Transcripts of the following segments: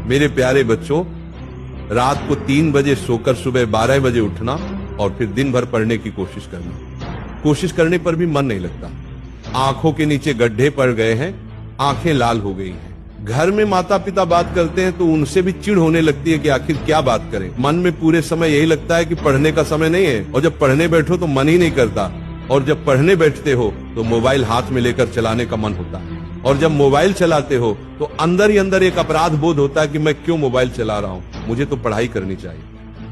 मेरे प्यारे बच्चों, रात को 3 बजे सोकर सुबह 12 बजे उठना और फिर दिन भर पढ़ने की कोशिश करना। कोशिश करने पर भी मन नहीं लगता। आंखों के नीचे गड्ढे पड़ गए हैं, आंखें लाल हो गई हैं। घर में माता पिता बात करते हैं तो उनसे भी चिढ़ होने लगती है कि आखिर क्या बात करें। मन में पूरे समय यही लगता है कि पढ़ने का समय नहीं है, और जब पढ़ने बैठो तो मन ही नहीं करता, और जब पढ़ने बैठते हो तो मोबाइल हाथ में लेकर चलाने का मन होता है, और जब मोबाइल चलाते हो तो अंदर ही अंदर एक अपराध बोध होता है कि मैं क्यों मोबाइल चला रहा हूं, मुझे तो पढ़ाई करनी चाहिए।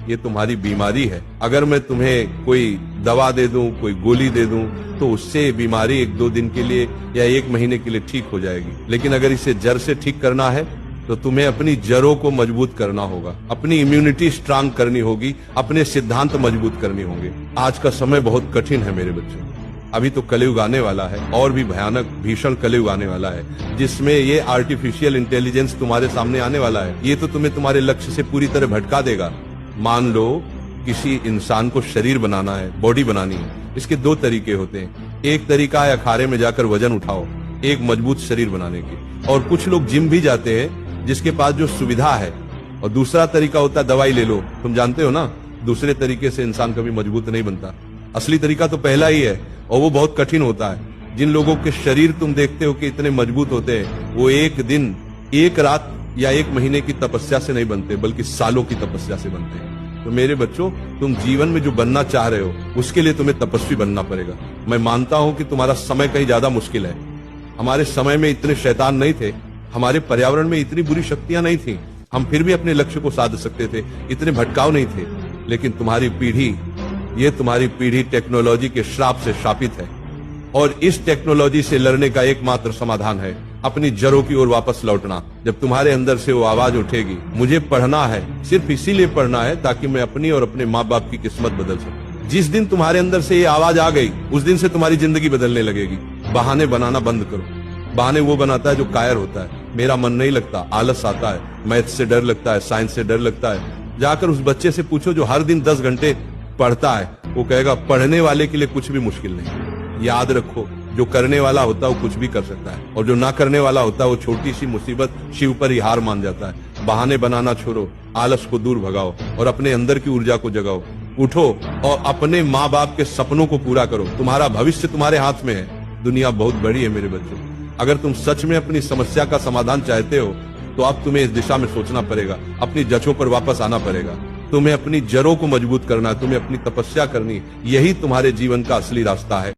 ये तुम्हारी बीमारी है। अगर मैं तुम्हें कोई दवा दे दूं, कोई गोली दे दूं, तो उससे बीमारी 1-2 दिन के लिए या 1 महीने के लिए ठीक हो जाएगी। लेकिन अगर इसे जड़ से ठीक करना है तो तुम्हें अपनी जड़ों को मजबूत करना होगा, अपनी इम्यूनिटी स्ट्रांग करनी होगी, अपने सिद्धांत मजबूत करने होंगे। आज का समय बहुत कठिन है मेरे बच्चों। अभी तो कलयुग आने वाला है, और भी भयानक भीषण कलयुग आने वाला है, जिसमें ये आर्टिफिशियल इंटेलिजेंस तुम्हारे सामने आने वाला है। ये तो तुम्हें तुम्हारे लक्ष्य से पूरी तरह भटका देगा। मान लो किसी इंसान को शरीर बनाना है, बॉडी बनानी है, इसके 2 तरीके होते हैं। एक तरीका है अखाड़े में जाकर वजन उठाओ, एक मजबूत शरीर बनाने की, और कुछ लोग जिम भी जाते हैं जिसके पास जो सुविधा है, और दूसरा तरीका होता है दवाई ले लो। तुम जानते हो ना, दूसरे तरीके से इंसान कभी मजबूत नहीं बनता। असली तरीका तो पहला ही है, और वो बहुत कठिन होता है। जिन लोगों के शरीर तुम देखते हो कि इतने मजबूत होते हैं, वो एक दिन, एक रात या 1 महीने की तपस्या से नहीं बनते, बल्कि सालों की तपस्या से बनते हैं। तो मेरे बच्चों, तुम जीवन में जो बनना चाह रहे हो उसके लिए तुम्हें तपस्वी बनना पड़ेगा। मैं मानता हूं कि तुम्हारा समय कहीं ज्यादा मुश्किल है। हमारे समय में इतने शैतान नहीं थे, हमारे पर्यावरण में इतनी बुरी शक्तियां नहीं थी, हम फिर भी अपने लक्ष्य को साध सकते थे, इतने भटकाव नहीं थे। लेकिन तुम्हारी पीढ़ी टेक्नोलॉजी के श्राप से शापित है, और इस टेक्नोलॉजी से लड़ने का एकमात्र समाधान है अपनी जड़ों की ओर वापस लौटना। जब तुम्हारे अंदर से वो आवाज उठेगी, मुझे पढ़ना है, सिर्फ इसीलिए पढ़ना है ताकि मैं अपनी और अपने माँ बाप की किस्मत बदल सकूं। जिस दिन तुम्हारे अंदर से ये आवाज आ गई, उस दिन से तुम्हारी जिंदगी बदलने लगेगी। बहाने बनाना बंद करो। बहाने वो बनाता है जो कायर होता है। मेरा मन नहीं लगता, आलस आता है, मैथ से डर लगता है, साइंस से डर लगता है। जाकर उस बच्चे से पूछो जो हर दिन 10 घंटे पढ़ता है, वो कहेगा पढ़ने वाले के लिए कुछ भी मुश्किल नहीं। याद रखो, जो करने वाला होता है वो कुछ भी कर सकता है, और जो ना करने वाला होता है वो छोटी सी मुसीबत शिव पर ही हार मान जाता है। बहाने बनाना छोड़ो, आलस को दूर भगाओ और अपने अंदर की ऊर्जा को जगाओ। उठो और अपने माँ बाप के सपनों को पूरा करो। तुम्हारा भविष्य तुम्हारे हाथ में है। दुनिया बहुत बड़ी है मेरे बच्चों। अगर तुम सच में अपनी समस्या का समाधान चाहते हो तो अब तुम्हें इस दिशा में सोचना पड़ेगा, अपनी जड़ों पर वापस आना पड़ेगा। तुम्हें अपनी जड़ों को मजबूत करना है, तुम्हें अपनी तपस्या करनी, यही तुम्हारे जीवन का असली रास्ता है।